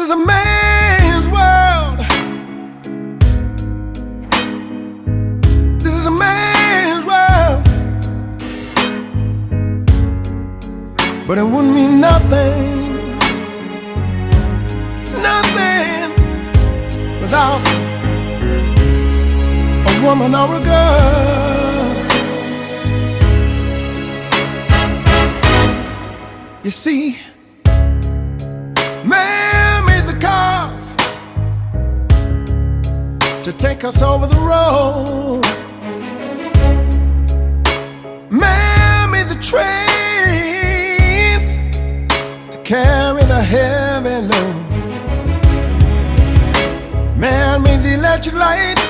is a man's world. This is a man's world. But it wouldn't mean nothing, nothing without a woman or a girl. You see, man made the cars to take us over the road. Man made the trains to carry the heavy load. Man made the electric light